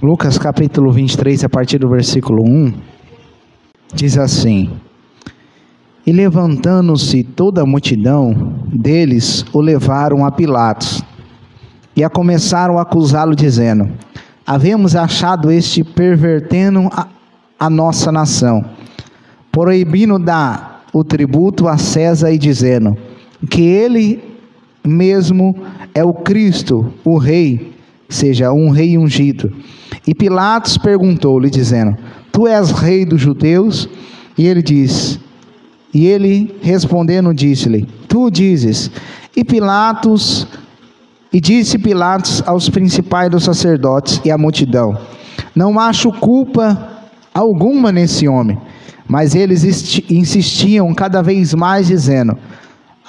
Lucas capítulo 23, a partir do versículo 1, diz assim: E levantando-se toda a multidão deles, o levaram a Pilatos, e a começaram a acusá-lo, dizendo: Havemos achado este pervertendo a nossa nação, proibindo dar o tributo a César, e dizendo que ele mesmo é o Cristo, o rei, seja um rei ungido. E Pilatos perguntou-lhe, dizendo: Tu és rei dos judeus? E ele respondendo disse-lhe: Tu dizes. E disse Pilatos aos principais dos sacerdotes e à multidão: Não acho culpa alguma nesse homem. Mas eles insistiam cada vez mais, dizendo: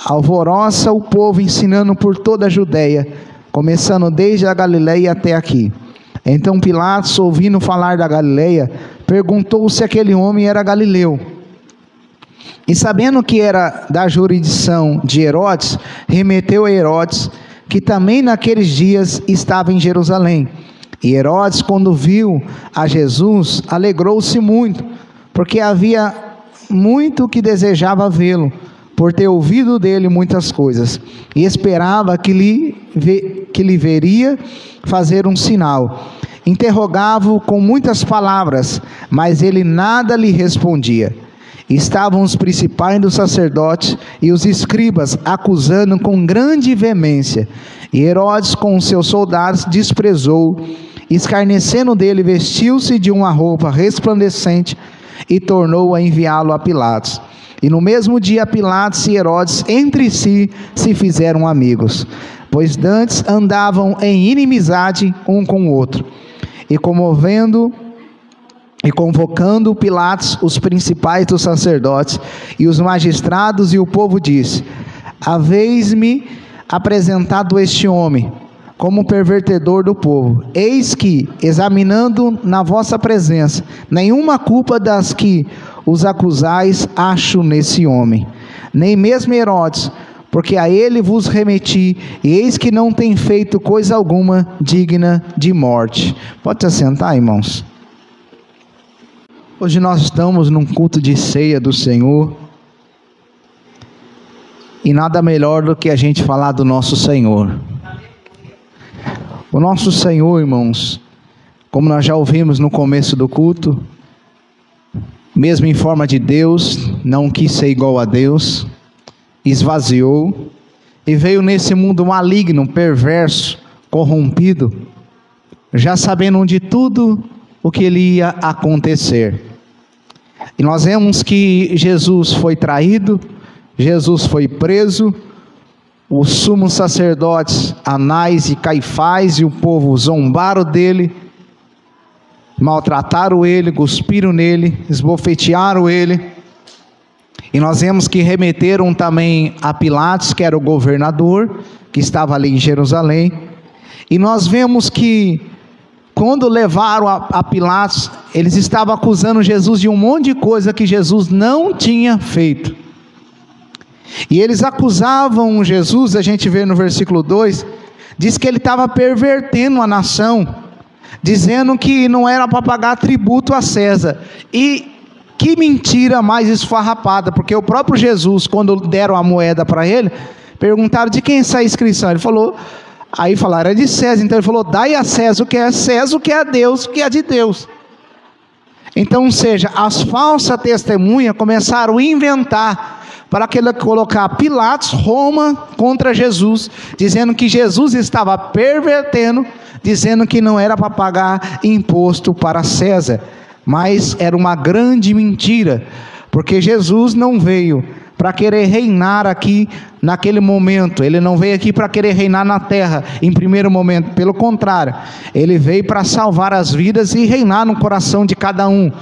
Alvoroça o povo, ensinando por toda a Judeia, começando desde a Galileia até aqui. Então Pilatos, ouvindo falar da Galileia, perguntou se aquele homem era galileu. E sabendo que era da jurisdição de Herodes, remeteu a Herodes, que também naqueles dias estava em Jerusalém. E Herodes, quando viu a Jesus, alegrou-se muito, porque havia muito que desejava vê-lo, por ter ouvido dele muitas coisas, e esperava que lhe veria fazer um sinal. Interrogava-o com muitas palavras, mas ele nada lhe respondia. Estavam os principais dos sacerdotes e os escribas acusando com grande veemência. E Herodes, com os seus soldados, desprezou, escarnecendo dele, vestiu-se de uma roupa resplandecente e tornou a enviá-lo a Pilatos. E no mesmo dia Pilatos e Herodes entre si se fizeram amigos, pois dantes andavam em inimizade um com o outro. E convocando Pilatos os principais dos sacerdotes e os magistrados e o povo, disse: Haveis-me apresentado este homem como pervertedor do povo. Eis que, examinando na vossa presença, nenhuma culpa das que os acusais acho nesse homem, nem mesmo Herodes, porque a ele vos remeti, e eis que não tem feito coisa alguma digna de morte. Pode se assentar, irmãos. Hoje nós estamos num culto de ceia do Senhor, e nada melhor do que a gente falar do nosso Senhor. O nosso Senhor, irmãos, como nós já ouvimos no começo do culto, mesmo em forma de Deus, não quis ser igual a Deus, esvaziou e veio nesse mundo maligno, perverso, corrompido, já sabendo de tudo o que lhe ia acontecer. E nós vemos que Jesus foi traído, Jesus foi preso, os sumos sacerdotes Anás e Caifás e o povo zombaram dele, maltrataram ele, cuspiram nele, esbofetearam ele. E nós vemos que remeteram também a Pilatos, que era o governador, que estava ali em Jerusalém. E nós vemos que quando levaram a Pilatos, eles estavam acusando Jesus de um monte de coisa que Jesus não tinha feito. E eles acusavam Jesus, a gente vê no versículo 2, diz que ele estava pervertendo a nação, dizendo que não era para pagar tributo a César. E que mentira mais esfarrapada, porque o próprio Jesus, quando deram a moeda para ele, perguntaram: de quem é essa inscrição? Ele falou, aí falaram: é de César. Então ele falou: dai a César o que é César, o que é Deus, o que é de Deus. Então, ou seja, as falsas testemunhas começaram a inventar para colocar Pilatos, Roma, contra Jesus, dizendo que Jesus estava pervertendo, dizendo que não era para pagar imposto para César. Mas era uma grande mentira, porque Jesus não veio para querer reinar aqui naquele momento. Ele não veio aqui para querer reinar na terra em primeiro momento, pelo contrário, ele veio para salvar as vidas e reinar no coração de cada um.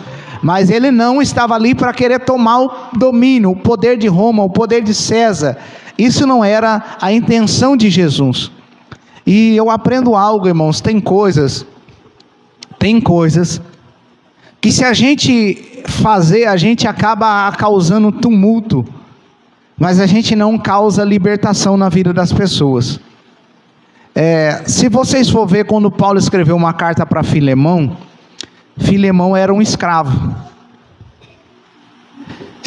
Mas ele não estava ali para querer tomar o domínio, o poder de Roma, o poder de César. Isso não era a intenção de Jesus. E eu aprendo algo, irmãos, tem coisas que se a gente fazer, a gente acaba causando tumulto, mas a gente não causa libertação na vida das pessoas. Se vocês for ver, quando Paulo escreveu uma carta para Filemão, Filemão era um escravo.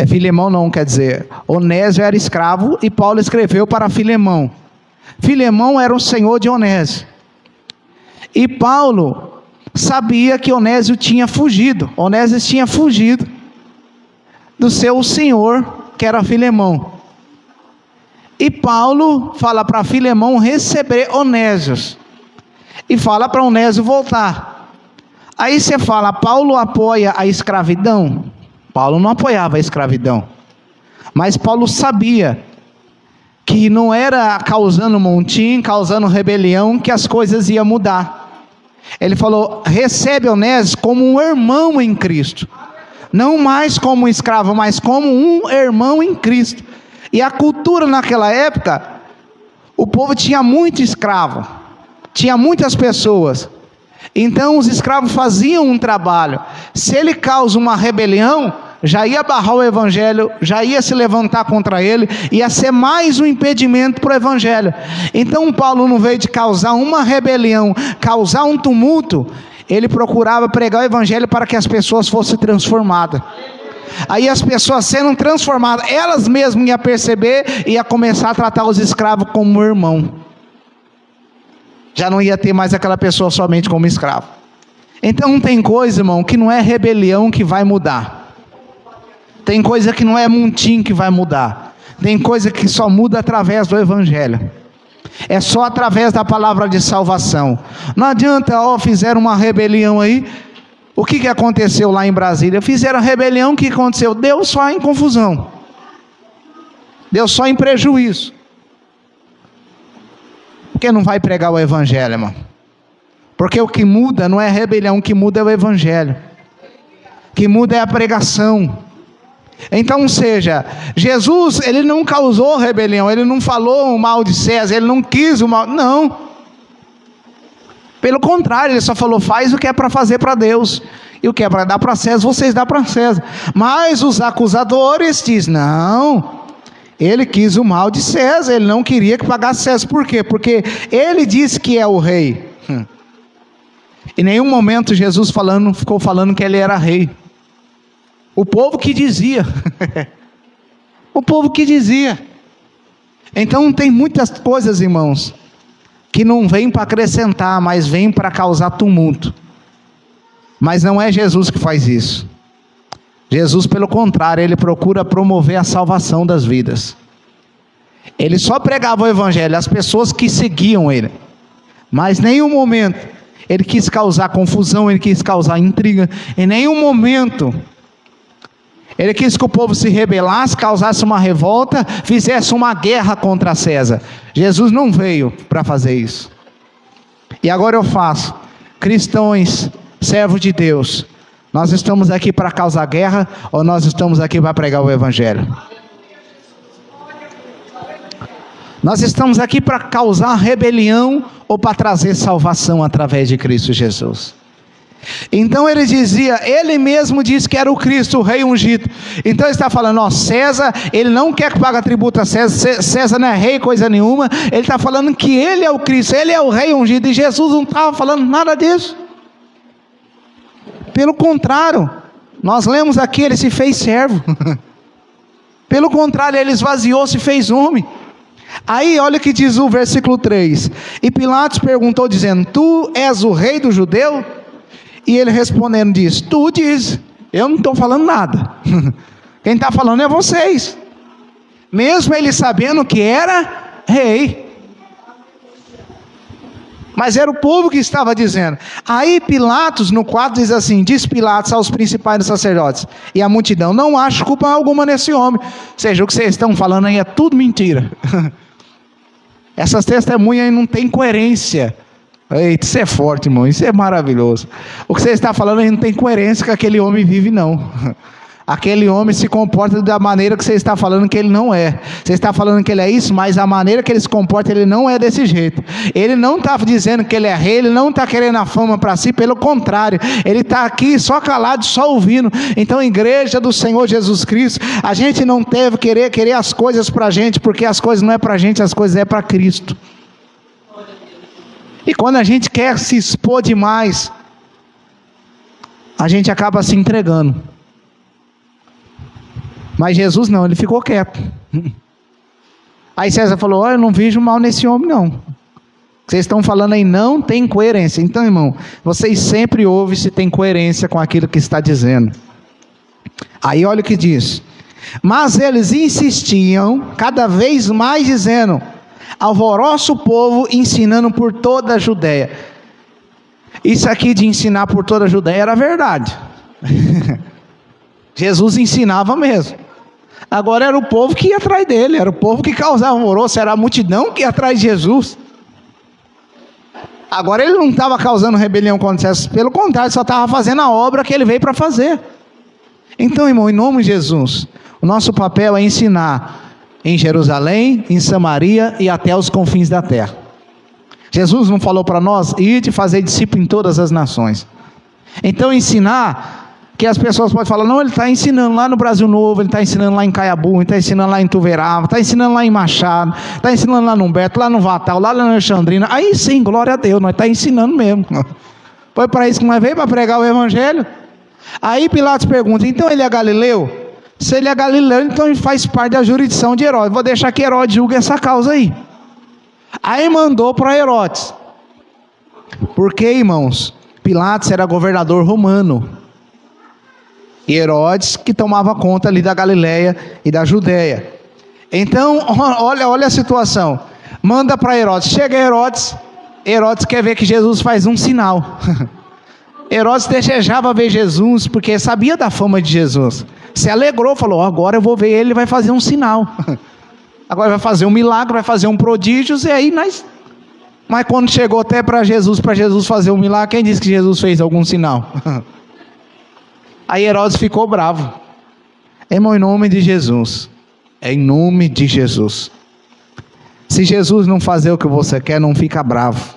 Filemão não, quer dizer, Onésio era escravo e Paulo escreveu para Filemão. Filemão era o senhor de Onésio. E Paulo sabia que Onésio tinha fugido. Onésio tinha fugido do seu senhor, que era Filemão. E Paulo fala para Filemão receber Onésio. E fala para Onésio voltar. Aí você fala, Paulo apoia a escravidão? Paulo não apoiava a escravidão. Mas Paulo sabia que não era causando montim, causando rebelião, que as coisas iam mudar. Ele falou, recebe Onésio como um irmão em Cristo. Não mais como um escravo, mas como um irmão em Cristo. E a cultura naquela época, o povo tinha muito escravo, tinha muitas pessoas. Então os escravos faziam um trabalho. Se ele causa uma rebelião, já ia barrar o evangelho, já ia se levantar contra ele, ia ser mais um impedimento para o evangelho. Então Paulo não veio de causar uma rebelião, causar um tumulto. Ele procurava pregar o evangelho para que as pessoas fossem transformadas. Aí as pessoas sendo transformadas, elas mesmas iam perceber e iam começar a tratar os escravos como irmão. Já não ia ter mais aquela pessoa somente como escravo. Então tem coisa, irmão, que não é rebelião que vai mudar. Tem coisa que não é montim que vai mudar. Tem coisa que só muda através do evangelho. É só através da palavra de salvação. Não adianta, fizeram uma rebelião aí. O que aconteceu lá em Brasília? Fizeram a rebelião, o que aconteceu? Deu só em confusão. Deu só em prejuízo. Por que não vai pregar o evangelho, irmão? Porque o que muda não é a rebelião, o que muda é o evangelho. O que muda é a pregação. Então, seja, Jesus, ele não causou rebelião, ele não falou o mal de César, ele não quis o mal, não. Pelo contrário, ele só falou, faz o que é para fazer para Deus, e o que é para dar para César, vocês dão para César. Mas os acusadores dizem, não, ele quis o mal de César, ele não queria que pagasse César. Por quê? Porque ele disse que é o rei. Em nenhum momento Jesus ficou falando que ele era rei. O povo que dizia. O povo que dizia. Então tem muitas coisas, irmãos, que não vêm para acrescentar, mas vêm para causar tumulto. Mas não é Jesus que faz isso. Jesus, pelo contrário, ele procura promover a salvação das vidas. Ele só pregava o evangelho às pessoas que seguiam ele. Mas em nenhum momento ele quis causar confusão, ele quis causar intriga. Em nenhum momento ele quis que o povo se rebelasse, causasse uma revolta, fizesse uma guerra contra César. Jesus não veio para fazer isso. E agora eu faço, cristãos, servos de Deus, nós estamos aqui para causar guerra ou nós estamos aqui para pregar o evangelho? Nós estamos aqui para causar rebelião ou para trazer salvação através de Cristo Jesus? Então ele dizia, ele mesmo disse que era o Cristo, o rei ungido. Então ele está falando, César, ele não quer que pague tributo a César, César não é rei coisa nenhuma. Ele está falando que ele é o Cristo, ele é o rei ungido. E Jesus não estava falando nada disso. Pelo contrário, nós lemos aqui, ele se fez servo. Pelo contrário, ele esvaziou, se fez homem. Aí olha o que diz o versículo 3. E Pilatos perguntou dizendo, tu és o rei do judeu? E ele respondendo diz, tu diz, eu não estou falando nada. Quem está falando é vocês. Mesmo ele sabendo que era rei. Mas era o povo que estava dizendo. Aí Pilatos no 4 diz assim, diz Pilatos aos principais dos sacerdotes e à multidão, não acho culpa alguma nesse homem. Ou seja, o que vocês estão falando aí é tudo mentira. Essas testemunhas aí não tem coerência. Eita, isso é forte, irmão, isso é maravilhoso. O que você está falando aí não tem coerência que aquele homem vive, não. Aquele homem se comporta da maneira que você está falando que ele não é. Você está falando que ele é isso, mas a maneira que ele se comporta, ele não é desse jeito. Ele não está dizendo que ele é rei, ele não está querendo a fama para si, pelo contrário, ele está aqui só calado, só ouvindo. Então, igreja do Senhor Jesus Cristo, a gente não deve querer as coisas para a gente, porque as coisas não é para a gente, as coisas é para Cristo. E quando a gente quer se expor demais, a gente acaba se entregando. Mas Jesus não, ele ficou quieto. Aí César falou: eu não vejo mal nesse homem não. Vocês estão falando aí, não tem coerência. Então, irmão, vocês sempre ouvem se tem coerência com aquilo que está dizendo. Aí olha o que diz: mas eles insistiam cada vez mais, dizendo: alvoroça o povo, ensinando por toda a Judéia. Isso aqui de ensinar por toda a Judéia era verdade. Jesus ensinava mesmo. Agora era o povo que ia atrás dele, era o povo que causava alvoroço, era a multidão que ia atrás de Jesus. Agora ele não estava causando rebelião contra Jesus, pelo contrário, só estava fazendo a obra que ele veio para fazer. Então, irmão, em nome de Jesus, o nosso papel é ensinar em Jerusalém, em Samaria e até os confins da terra. Jesus não falou para nós: ide fazer discípulo em todas as nações. Então ensinar, que as pessoas podem falar: não, ele está ensinando lá no Brasil Novo, ele está ensinando lá em Caiabu, ele está ensinando lá em Tuverava, está ensinando lá em Machado, está ensinando lá no Humberto, lá no Vatal, lá na Alexandrina. Aí sim, glória a Deus, nós está ensinando mesmo. Foi para isso que nós veio, para pregar o Evangelho. Aí Pilatos pergunta: então ele é galileu? Se ele é galileu, então ele faz parte da jurisdição de Herodes. Vou deixar que Herodes julgue essa causa aí. Aí mandou para Herodes. Porque, irmãos, Pilatos era governador romano. E Herodes que tomava conta ali da Galileia e da Judéia. Então, olha a situação. Manda para Herodes. Chega Herodes. Herodes quer ver que Jesus faz um sinal. Herodes desejava ver Jesus, porque sabia da fama de Jesus. Se alegrou, falou: agora eu vou ver ele, vai fazer um sinal. Agora vai fazer um milagre, vai fazer um prodígio, e aí nós... Mas quando chegou até para Jesus fazer um milagre, quem disse que Jesus fez algum sinal? Aí Herodes ficou bravo. Irmão, em nome de Jesus, é em nome de Jesus. Se Jesus não fazer o que você quer, não fica bravo.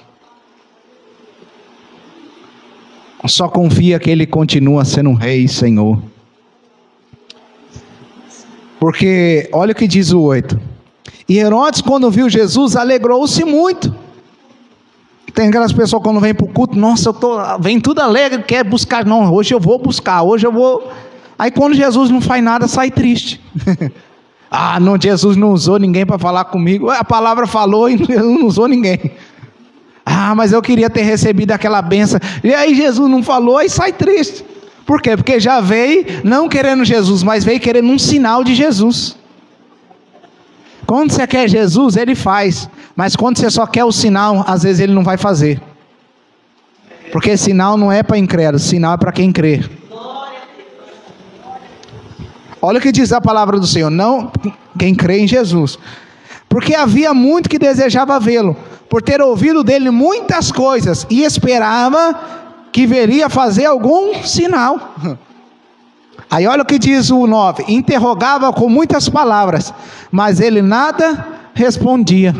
Só confia que ele continua sendo um rei e Senhor. Porque, olha o que diz o 8. E Herodes, quando viu Jesus, alegrou-se muito. Tem aquelas pessoas quando vem para o culto: nossa, vem tudo alegre, quer buscar. Não, hoje eu vou buscar, hoje eu vou. Aí quando Jesus não faz nada, sai triste. Não, Jesus não usou ninguém para falar comigo. A palavra falou e não usou ninguém. Mas eu queria ter recebido aquela bênção. E aí Jesus não falou, aí sai triste. Por quê? Porque já veio não querendo Jesus, mas veio querendo um sinal de Jesus. Quando você quer Jesus, ele faz. Mas quando você só quer o sinal, às vezes ele não vai fazer. Porque sinal não é para incrédulo, sinal é para quem crê. Olha o que diz a palavra do Senhor: não quem crê em Jesus. Porque havia muito que desejava vê-lo, por ter ouvido dele muitas coisas, e esperava que viria fazer algum sinal. Aí olha o que diz o 9: interrogava com muitas palavras, mas ele nada respondia.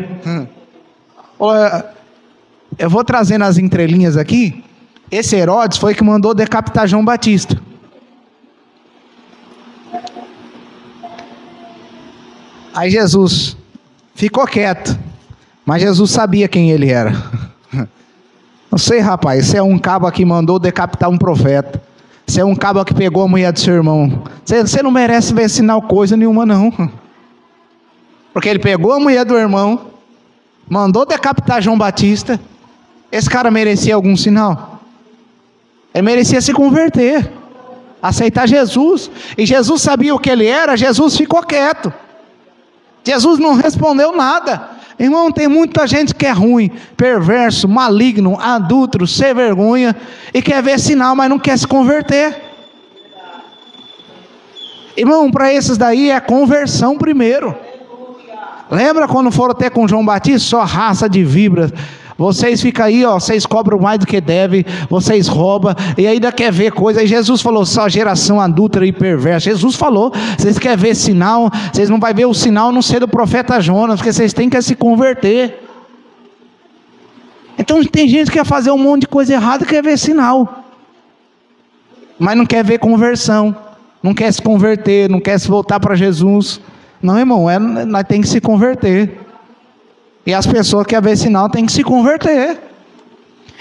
Eu vou trazendo as entrelinhas aqui. Esse Herodes foi que mandou decapitar João Batista. Aí Jesus ficou quieto, mas Jesus sabia quem ele era. Não sei, rapaz, você é um cabo que mandou decapitar um profeta. Você é um cabo que pegou a mulher do seu irmão. Você não merece ver sinal coisa nenhuma não. Porque ele pegou a mulher do irmão, mandou decapitar João Batista. Esse cara merecia algum sinal? Ele merecia se converter, aceitar Jesus. E Jesus sabia o que ele era. Jesus ficou quieto. Jesus não respondeu nada. Irmão, tem muita gente que é ruim, perverso, maligno, adúltero, sem vergonha, e quer ver sinal, mas não quer se converter. Irmão, para esses daí é conversão primeiro. Lembra quando foram até com João Batista? Só raça de víboras. Vocês ficam aí, vocês cobram mais do que devem, vocês roubam, e ainda quer ver coisa. E Jesus falou: só geração adúltera e perversa. Jesus falou: vocês querem ver sinal, vocês não vão ver o sinal não ser do profeta Jonas, porque vocês têm que se converter. Então tem gente que quer fazer um monte de coisa errada e quer ver sinal, mas não quer ver conversão, não quer se converter, não quer se voltar para Jesus. Não, irmão, nós temos que se converter. E as pessoas que querem ver sinal têm que se converter.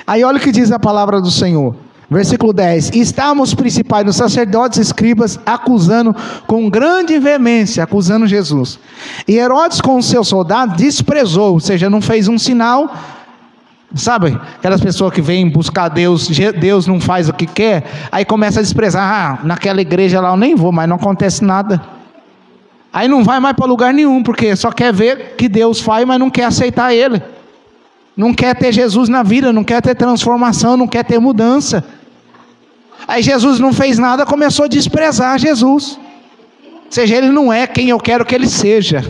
Aí olha o que diz a palavra do Senhor. Versículo 10. Estavam os principais dos sacerdotes e escribas acusando com grande veemência, acusando Jesus. E Herodes com os seus soldados desprezou, ou seja, não fez um sinal. Sabe, aquelas pessoas que vêm buscar Deus, Deus não faz o que quer, aí começa a desprezar. Naquela igreja lá eu nem vou, mas não acontece nada. Aí não vai mais para lugar nenhum, porque só quer ver que Deus faz, mas não quer aceitar Ele. Não quer ter Jesus na vida, não quer ter transformação, não quer ter mudança. Aí Jesus não fez nada, começou a desprezar Jesus. Ou seja, Ele não é quem eu quero que Ele seja.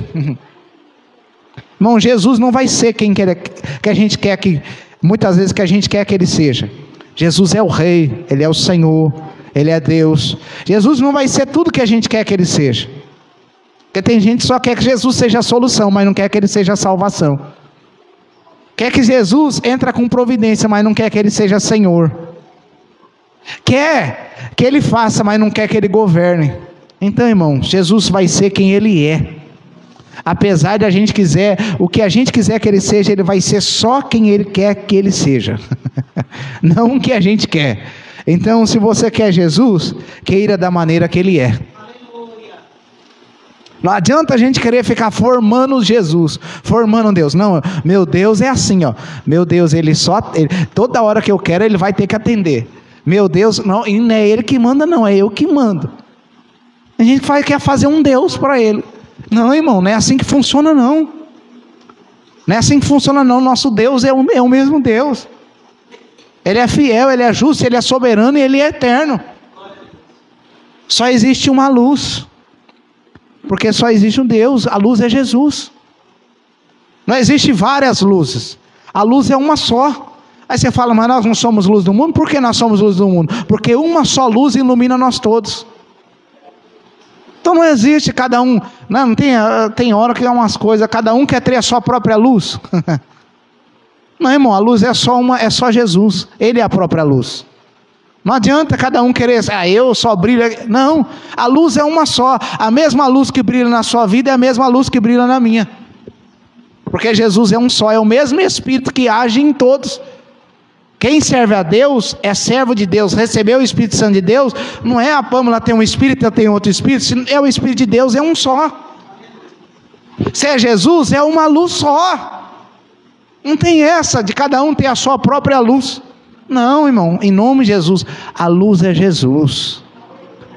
Irmão, Jesus não vai ser quem que a gente quer que, muitas vezes que a gente quer que Ele seja. Jesus é o Rei, Ele é o Senhor, Ele é Deus. Jesus não vai ser tudo que a gente quer que Ele seja. Porque tem gente que só quer que Jesus seja a solução, mas não quer que Ele seja a salvação. Quer que Jesus entre com providência, mas não quer que Ele seja Senhor. Quer que Ele faça, mas não quer que Ele governe. Então, irmão, Jesus vai ser quem Ele é. Apesar de a gente quiser, o que a gente quiser que Ele seja, Ele vai ser só quem Ele quer que Ele seja. Não o que a gente quer. Então, se você quer Jesus, queira da maneira que Ele é. Não adianta a gente querer ficar formando Jesus, formando Deus. Não, meu Deus é assim, ó. Meu Deus, toda hora que eu quero, Ele vai ter que atender. Meu Deus, não, e não é Ele que manda, não, é eu que mando. A gente quer fazer um Deus para Ele. Não, irmão, não é assim que funciona, não. Não é assim que funciona, não. Nosso Deus é o mesmo Deus. Ele é fiel, Ele é justo, Ele é soberano e Ele é eterno. Só existe uma luz. Porque só existe um Deus, a luz é Jesus. Não existe várias luzes. A luz é uma só. Aí você fala, mas nós não somos luz do mundo? Por que nós somos luz do mundo? Porque uma só luz ilumina nós todos. Então não existe cada um. Não tem hora que é umas coisas, cada um quer ter a sua própria luz. Não, irmão, a luz é só Jesus. Ele é a própria luz. Não adianta cada um querer, eu só brilho. Não, a luz é uma só. A mesma luz que brilha na sua vida é a mesma luz que brilha na minha. Porque Jesus é um só, é o mesmo Espírito que age em todos. Quem serve a Deus é servo de Deus. Recebeu o Espírito Santo de Deus, não é a Pâmela tem um Espírito, eu tenho outro Espírito. Se é o Espírito de Deus, é um só. Se é Jesus, é uma luz só. Não tem essa de cada um ter a sua própria luz. Não, irmão, em nome de Jesus, a luz é Jesus,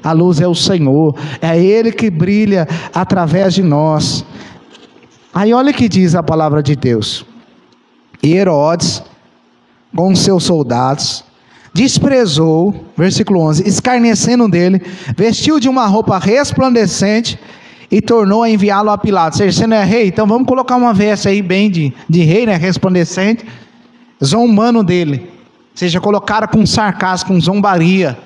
a luz é o Senhor, é Ele que brilha através de nós. Aí olha o que diz a palavra de Deus. E Herodes, com seus soldados, desprezou, versículo 11, escarnecendo dele, vestiu de uma roupa resplandecente e tornou a enviá-lo a Pilatos. Ou seja, você não é rei? Então vamos colocar uma veste aí bem de rei, né, resplandecente, zombando dele. Ou seja, colocaram com sarcasmo, com zombaria.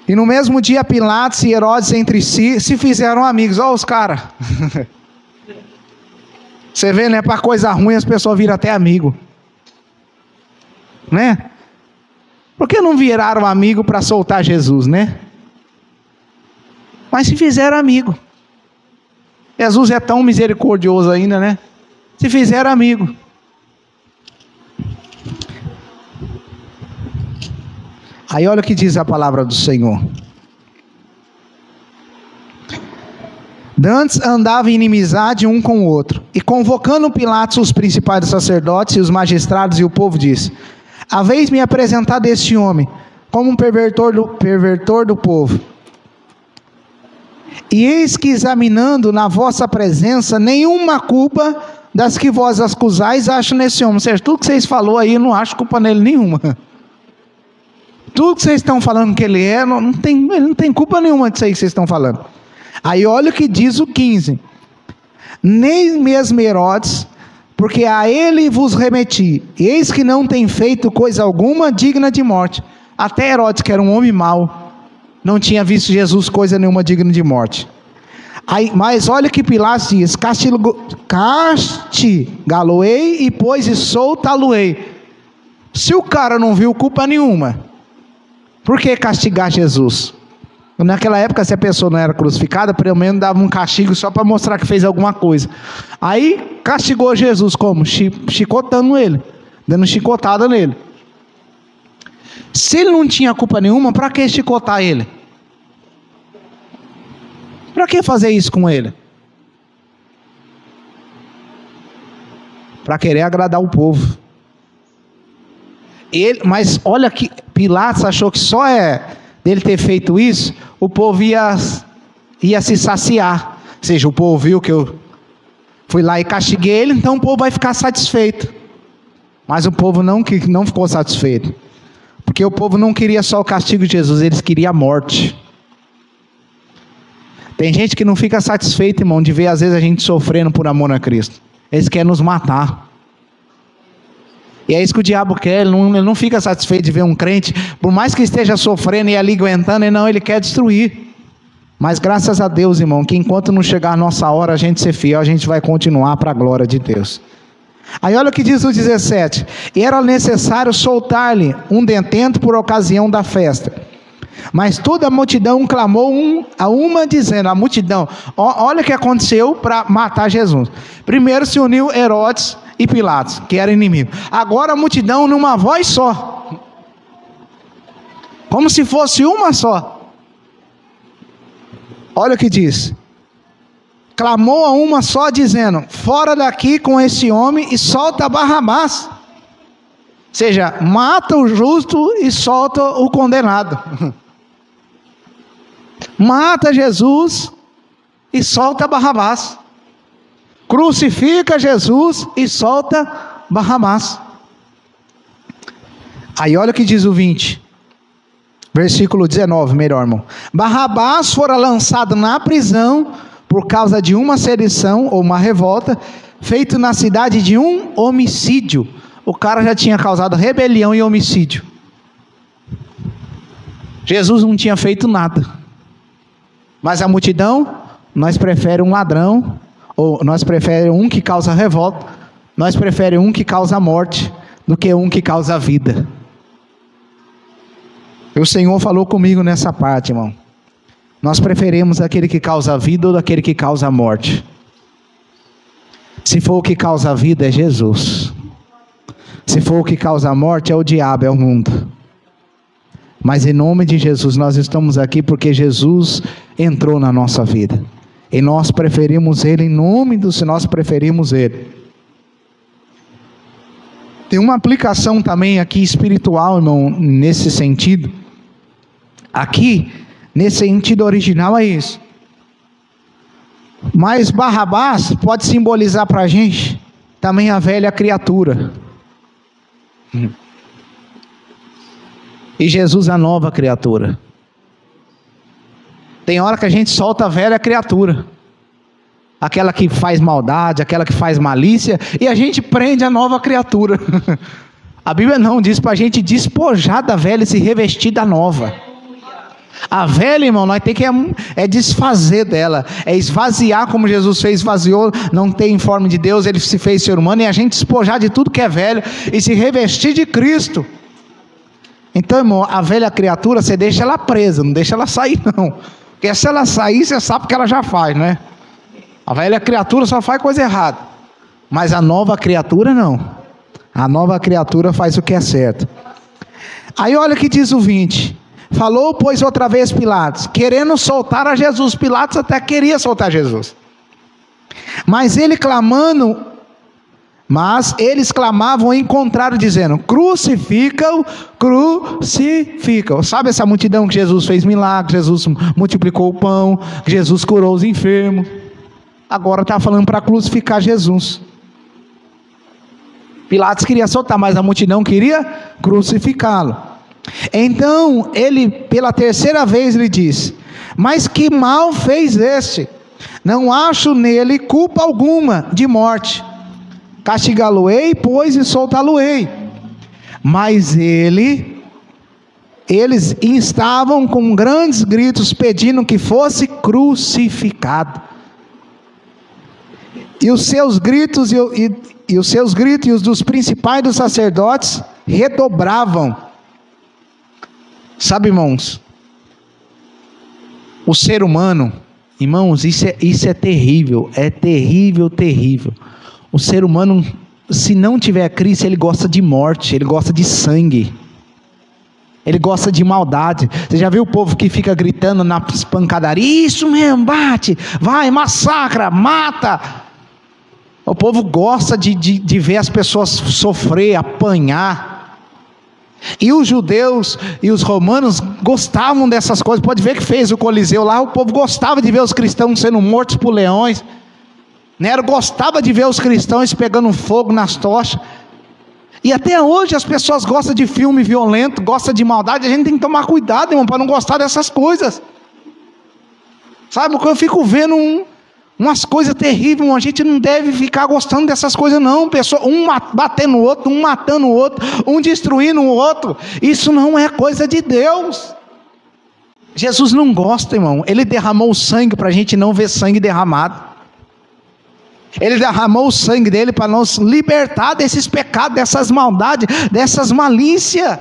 E no mesmo dia Pilatos e Herodes entre si se fizeram amigos. Olha os caras. Você vê, né? Para coisa ruim as pessoas viram até amigo. Né? Por que não viraram amigo para soltar Jesus, né? Mas se fizeram amigo. Jesus é tão misericordioso ainda, né? Se fizeram amigo. Aí olha o que diz a palavra do Senhor. Dantes andava em inimizade um com o outro, e convocando Pilatos os principais dos sacerdotes e os magistrados e o povo disse: haveis-me apresentado este homem como um pervertor do povo. E eis que examinando na vossa presença nenhuma culpa das que vós acusais acho nesse homem. Ou seja, tudo que vocês falou aí, eu não acho culpa nele nenhuma. Tudo que vocês estão falando que ele é, ele não tem culpa nenhuma disso aí que vocês estão falando. Aí olha o que diz o 15. Nem mesmo Herodes, porque a ele vos remeti, eis que não tem feito coisa alguma digna de morte. Até Herodes, que era um homem mau, não tinha visto Jesus coisa nenhuma digna de morte. Aí, mas olha o que Pilatos diz: castigá-lo-ei e pois e soltá-lo-ei. Se o cara não viu culpa nenhuma, por que castigar Jesus? Naquela época, se a pessoa não era crucificada, pelo menos dava um castigo só para mostrar que fez alguma coisa. Aí castigou Jesus como? Chicotando ele. dando chicotada nele. Se ele não tinha culpa nenhuma, para que chicotar ele? Para que fazer isso com ele? Para querer agradar o povo. Mas olha que Pilatos achou que só dele ter feito isso, o povo ia se saciar. Ou seja, o povo viu que eu fui lá e castiguei ele, então o povo vai ficar satisfeito. Mas o povo não ficou satisfeito. Porque o povo não queria só o castigo de Jesus, eles queriam a morte. Tem gente que não fica satisfeito, irmão, de ver às vezes a gente sofrendo por amor a Cristo. Eles querem nos matar. E é isso que o diabo quer, ele não fica satisfeito de ver um crente, por mais que esteja sofrendo e ali aguentando, ele quer destruir. Mas graças a Deus, irmão, que enquanto não chegar a nossa hora, a gente ser fiel, a gente vai continuar para a glória de Deus. Aí olha o que diz o 17: e era necessário soltar-lhe um detento por ocasião da festa. Mas toda a multidão clamou a uma dizendo, a multidão, olha o que aconteceu para matar Jesus. Primeiro se uniu Herodes e Pilatos, que era inimigo. Agora a multidão numa voz só, como se fosse uma só. Olha o que diz: clamou a uma só dizendo, fora daqui com esse homem e solta Barrabás. Ou seja, mata o justo e solta o condenado. Mata Jesus e solta Barrabás. Crucifica Jesus e solta Barrabás. Aí olha o que diz o 20, versículo 19, melhor, irmão. Barrabás fora lançado na prisão por causa de uma sedição ou uma revolta, feito na cidade de um homicídio. O cara já tinha causado rebelião e homicídio. Jesus não tinha feito nada. Mas a multidão, nós preferimos um ladrão, ou nós preferimos um que causa revolta, nós preferimos um que causa morte, do que um que causa vida. E o Senhor falou comigo nessa parte, irmão. Nós preferimos aquele que causa vida ou daquele que causa morte. Se for o que causa vida, é Jesus. Se for o que causa morte, é o diabo, é o mundo. Mas em nome de Jesus, nós estamos aqui porque Jesus entrou na nossa vida. E nós preferimos Ele, em nome do Senhor, nós preferimos Ele. Tem uma aplicação também aqui espiritual, irmão, nesse sentido. Aqui, nesse sentido original é isso. Mas Barrabás pode simbolizar para a gente também a velha criatura. E Jesus a nova criatura. Tem hora que a gente solta a velha criatura, aquela que faz maldade, aquela que faz malícia, e a gente prende a nova criatura. A Bíblia não diz para a gente despojar da velha e se revestir da nova. A velha, irmão, nós temos que desfazer dela, é esvaziar como Jesus fez, esvaziou, não tem forma de Deus, Ele se fez ser humano, e a gente despojar de tudo que é velho e se revestir de Cristo. Então, irmão, a velha criatura, você deixa ela presa, não deixa ela sair não, porque se ela sair, você sabe o que ela já faz, né? A velha criatura só faz coisa errada, mas a nova criatura não. A nova criatura faz o que é certo. Aí olha o que diz o 20: falou, pois, outra vez Pilatos, querendo soltar a Jesus. Pilatos até queria soltar Jesus, mas eles clamavam em contrário, dizendo, crucifica-o, crucifica-o. Sabe essa multidão que Jesus fez milagre, Jesus multiplicou o pão, que Jesus curou os enfermos? Agora está falando para crucificar Jesus. Pilatos queria soltar, mas a multidão queria crucificá-lo. Então ele, pela terceira vez, lhe disse, mas que mal fez este? Não acho nele culpa alguma de morte. Castigá-lo-ei, pois, e soltá-lo-ei. Mas eles instavam com grandes gritos, pedindo que fosse crucificado. E os seus gritos e os dos principais dos sacerdotes redobravam. Sabe, irmãos, o ser humano, irmãos, isso é terrível, terrível. O ser humano se não tiver Cristo, ele gosta de morte, ele gosta de sangue. Ele gosta de maldade. Você já viu o povo que fica gritando nas pancadarias? Isso mesmo, bate, vai, massacra, mata. O povo gosta de ver as pessoas sofrer, apanhar. E os judeus e os romanos gostavam dessas coisas. Pode ver que fez o Coliseu lá. O povo gostava de ver os cristãos sendo mortos por leões. Nero gostava de ver os cristãos pegando fogo nas tochas. E até hoje as pessoas gostam de filme violento, gostam de maldade. A gente tem que tomar cuidado, irmão, para não gostar dessas coisas. Sabe, eu fico vendo umas coisas terríveis, irmão. A gente não deve ficar gostando dessas coisas não. Um batendo o outro, um matando o outro, um destruindo o outro. Isso não é coisa de Deus. Jesus não gosta, irmão. Ele derramou o sangue para a gente não ver sangue derramado. Ele derramou o sangue dele para nos libertar desses pecados, dessas maldades, dessas malícias.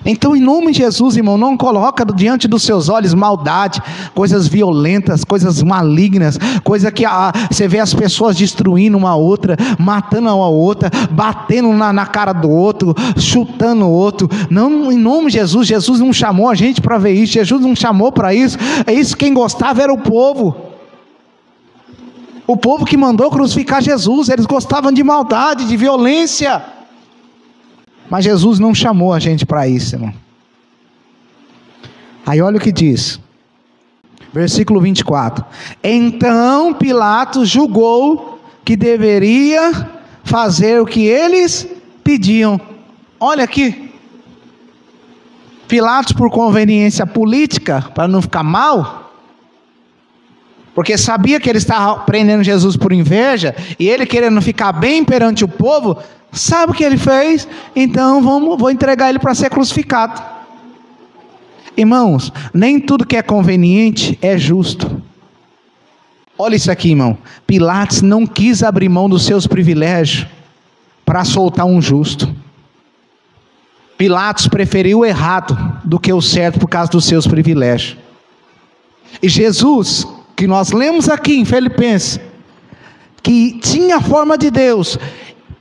Então, em nome de Jesus, irmão, não coloca diante dos seus olhos maldade, coisas violentas, coisas malignas, coisa que você vê as pessoas destruindo uma outra, matando uma outra, batendo na cara do outro, chutando o outro. Não, em nome de Jesus, Jesus não chamou a gente para ver isso, Jesus não chamou para isso. É isso, quem gostava era o povo. O povo que mandou crucificar Jesus, eles gostavam de maldade, de violência. Mas Jesus não chamou a gente para isso, irmão. Aí olha o que diz. Versículo 24. Então Pilatos julgou que deveria fazer o que eles pediam. Olha aqui. Pilatos, por conveniência política, para não ficar mal, porque sabia que ele estava prendendo Jesus por inveja, e ele querendo ficar bem perante o povo, sabe o que ele fez? Então vou entregar ele para ser crucificado. Irmãos, nem tudo que é conveniente é justo. Olha isso aqui, irmão. Pilatos não quis abrir mão dos seus privilégios para soltar um justo. Pilatos preferiu o errado do que o certo por causa dos seus privilégios. E Jesus, que nós lemos aqui em Filipenses, que tinha a forma de Deus,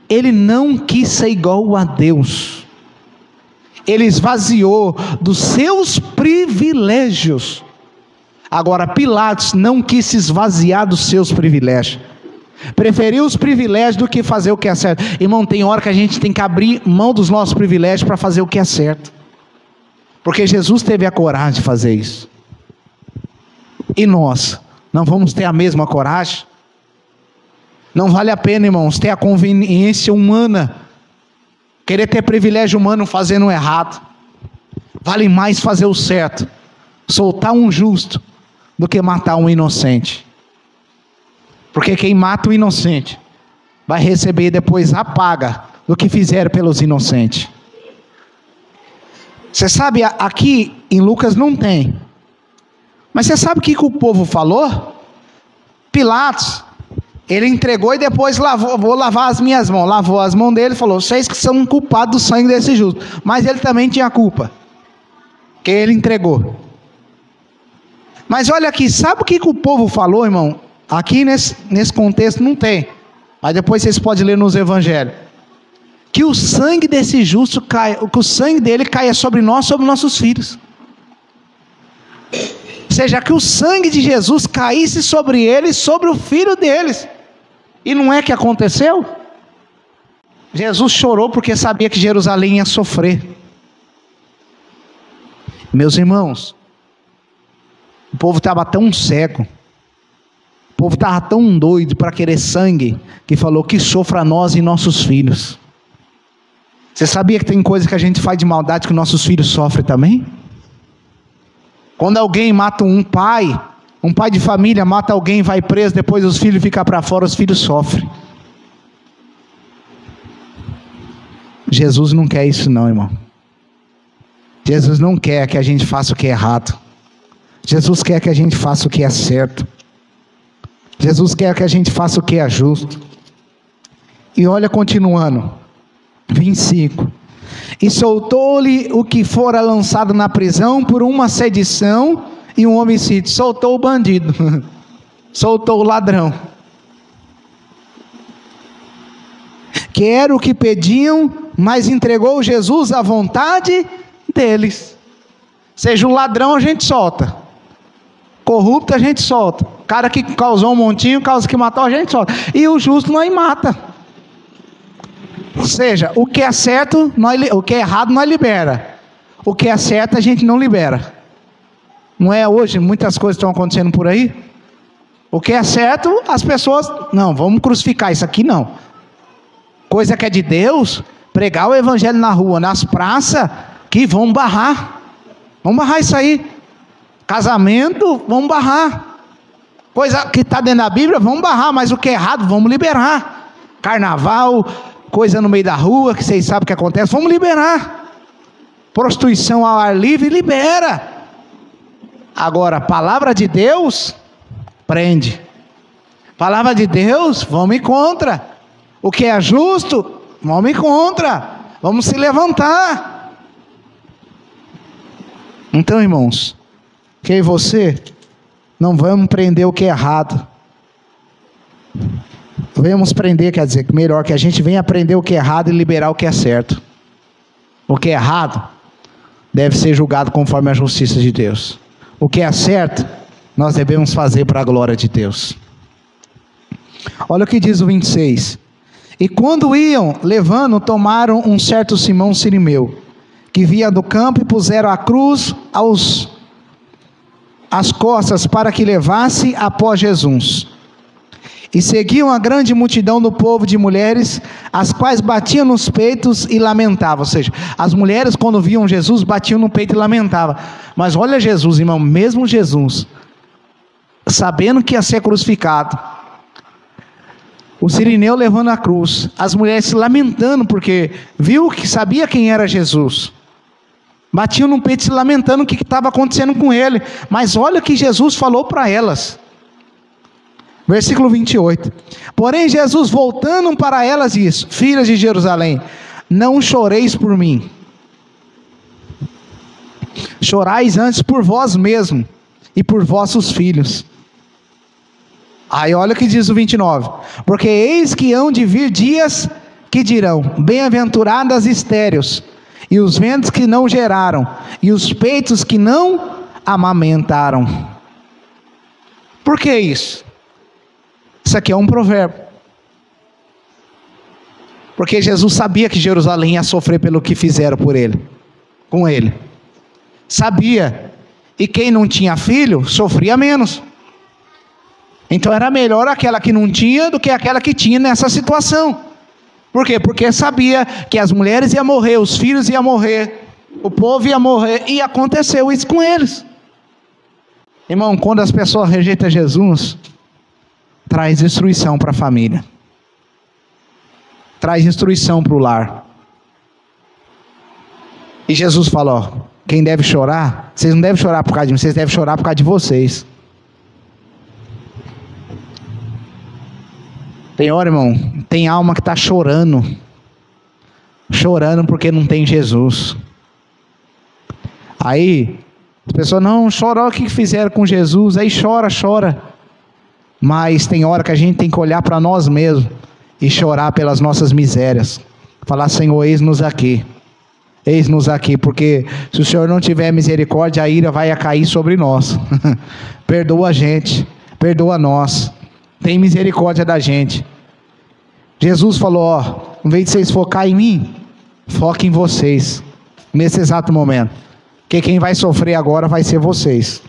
ele não quis ser igual a Deus. Ele esvaziou dos seus privilégios. Agora Pilatos não quis se esvaziar dos seus privilégios. Preferiu os privilégios do que fazer o que é certo. Irmão, tem hora que a gente tem que abrir mão dos nossos privilégios para fazer o que é certo. Porque Jesus teve a coragem de fazer isso. E nós não vamos ter a mesma coragem? Não vale a pena, irmãos, ter a conveniência humana, querer ter privilégio humano fazendo o errado. Vale mais fazer o certo, soltar um justo, do que matar um inocente. Porque quem mata o inocente vai receber depois a paga do que fizeram pelos inocentes. Você sabe, aqui em Lucas não tem, mas você sabe o que o povo falou? Pilatos, ele entregou e depois lavou, vou lavar as minhas mãos. Lavou as mãos dele e falou: vocês que são culpados do sangue desse justo. Mas ele também tinha culpa, que ele entregou. Mas olha aqui, sabe o que o povo falou, irmão? Aqui nesse contexto não tem, mas depois vocês podem ler nos evangelhos. Que o sangue desse justo caia, que o sangue dele caia sobre nós, sobre nossos filhos. Ou seja, que o sangue de Jesus caísse sobre eles, sobre o filho deles. E não é que aconteceu? Jesus chorou porque sabia que Jerusalém ia sofrer. Meus irmãos, o povo estava tão cego, o povo estava tão doido para querer sangue, que falou: que sofra nós e nossos filhos. Você sabia que tem coisa que a gente faz de maldade que nossos filhos sofrem também? Quando alguém mata um pai de família mata alguém, vai preso, depois os filhos ficam para fora, os filhos sofrem. Jesus não quer isso não, irmão. Jesus não quer que a gente faça o que é errado. Jesus quer que a gente faça o que é certo. Jesus quer que a gente faça o que é justo. E olha, continuando, 25. E soltou-lhe o que fora lançado na prisão por uma sedição e um homicídio. Soltou o bandido, soltou o ladrão. que era o que pediam, mas entregou Jesus à vontade deles. Seja o ladrão a gente solta, corrupto a gente solta, cara que causou um montinho, causa que matou a gente solta, e o justo nós mata. Ou seja, o que é certo, o que é errado nós libera, o que é certo a gente não libera. Não é hoje, muitas coisas estão acontecendo por aí. O que é certo, as pessoas, não, vamos crucificar isso aqui não. Coisa que é de Deus, pregar o evangelho na rua, nas praças, que vão barrar isso aí. Casamento, vamos barrar. Coisa que está dentro da Bíblia, vamos barrar, mas o que é errado, vamos liberar. Carnaval, coisa no meio da rua, que vocês sabem o que acontece, vamos liberar. Prostituição ao ar livre, libera. Agora, a palavra de Deus prende. Palavra de Deus, vamos contra. O que é justo, vamos contra. Vamos se levantar. Então, irmãos, que eu e você não vamos prender o que é errado. Vamos prender, quer dizer, melhor que a gente venha aprender o que é errado e liberar o que é certo. O que é errado deve ser julgado conforme a justiça de Deus. O que é certo, nós devemos fazer para a glória de Deus. Olha o que diz o 26. E quando iam levando, tomaram um certo Simão Cirineu, que vinha do campo, e puseram a cruz às costas para que levasse após Jesus. E seguiam a grande multidão do povo de mulheres, as quais batiam nos peitos e lamentavam. Ou seja, as mulheres quando viam Jesus, batiam no peito e lamentavam. Mas olha Jesus, irmão, mesmo Jesus, sabendo que ia ser crucificado, o Cirineu levando a cruz, as mulheres se lamentando, porque viu que sabia quem era Jesus. Batiam no peito se lamentando o que estava acontecendo com ele. Mas olha o que Jesus falou para elas. Versículo 28. Porém Jesus, voltando para elas, disse: filhas de Jerusalém, não choreis por mim, chorais antes por vós mesmos e por vossos filhos. Aí olha o que diz o 29. Porque eis que hão de vir dias que dirão: bem-aventuradas estéreos, e os ventres que não geraram, e os peitos que não amamentaram. Por que isso? Isso aqui é um provérbio. Porque Jesus sabia que Jerusalém ia sofrer pelo que fizeram por ele, com ele. Sabia. E quem não tinha filho, sofria menos. Então era melhor aquela que não tinha do que aquela que tinha nessa situação. Por quê? Porque sabia que as mulheres iam morrer, os filhos iam morrer, o povo ia morrer, e aconteceu isso com eles. Irmão, quando as pessoas rejeitam Jesus, traz destruição para a família, traz destruição para o lar. E Jesus falou: ó, quem deve chorar, vocês não devem chorar por causa de mim, vocês devem chorar por causa de vocês. Tem hora, irmão, tem alma que está chorando porque não tem Jesus. Aí as pessoas não choram o que fizeram com Jesus, aí chora. Mas tem hora que a gente tem que olhar para nós mesmos e chorar pelas nossas misérias. Falar: Senhor, eis-nos aqui, porque se o Senhor não tiver misericórdia, a ira vai cair sobre nós. Perdoa a gente, perdoa nós, tem misericórdia da gente. Jesus falou: ó, em vez de vocês focar em mim, foquem em vocês, nesse exato momento, porque quem vai sofrer agora vai ser vocês.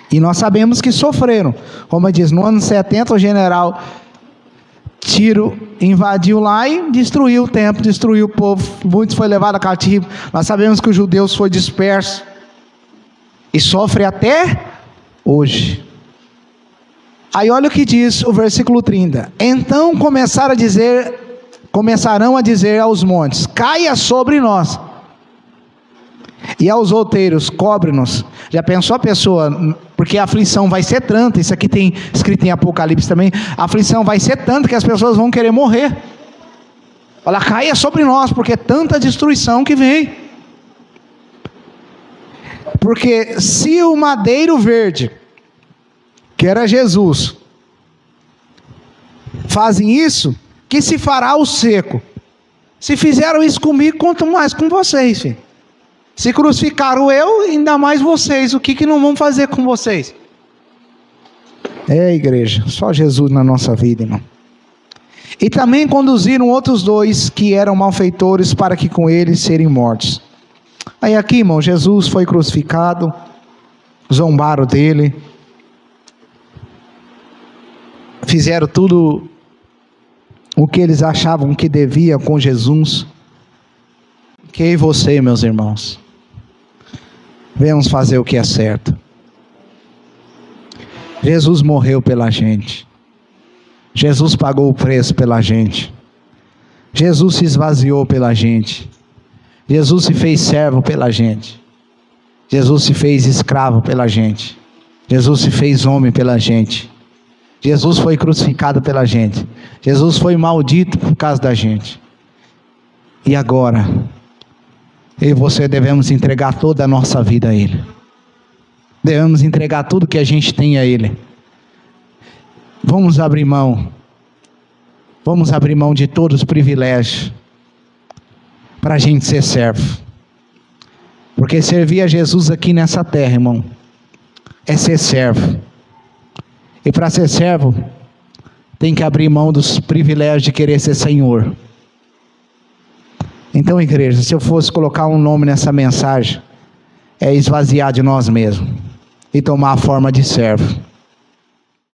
E nós sabemos que sofreram. Como diz, no ano 70 o general Tiro invadiu lá e destruiu o templo, destruiu o povo, muitos foi levado a cativo. Nós sabemos que os judeus foram dispersos e sofrem até hoje. Aí olha o que diz o versículo 30. Então começarão a dizer aos montes: caia sobre nós, e aos outeiros: cobre-nos. Já pensou a pessoa? Porque a aflição vai ser tanta, isso aqui tem escrito em Apocalipse também, a aflição vai ser tanta que as pessoas vão querer morrer. Fala: caia sobre nós, porque é tanta destruição que vem. Porque se o madeiro verde, que era Jesus, fazem isso, que se fará o seco. Se fizeram isso comigo, quanto mais com vocês, filho. Se crucificaram eu, ainda mais vocês, o que não vão fazer com vocês? Igreja, só Jesus na nossa vida, irmão. E também conduziram outros 2 que eram malfeitores para que com eles serem mortos. Aí aqui, irmão, Jesus foi crucificado, zombaram dele, fizeram tudo o que eles achavam que devia com Jesus. Que eu e você, meus irmãos, venhamos fazer o que é certo. Jesus morreu pela gente. Jesus pagou o preço pela gente. Jesus se esvaziou pela gente. Jesus se fez servo pela gente. Jesus se fez escravo pela gente. Jesus se fez homem pela gente. Jesus foi crucificado pela gente. Jesus foi maldito por causa da gente. E agora, eu e você devemos entregar toda a nossa vida a Ele. Devemos entregar tudo que a gente tem a Ele. Vamos abrir mão. Vamos abrir mão de todos os privilégios para a gente ser servo. Porque servir a Jesus aqui nessa terra, irmão, é ser servo. E para ser servo, tem que abrir mão dos privilégios de querer ser senhor. Então, igreja, se eu fosse colocar um nome nessa mensagem, é esvaziar de nós mesmos e tomar a forma de servo.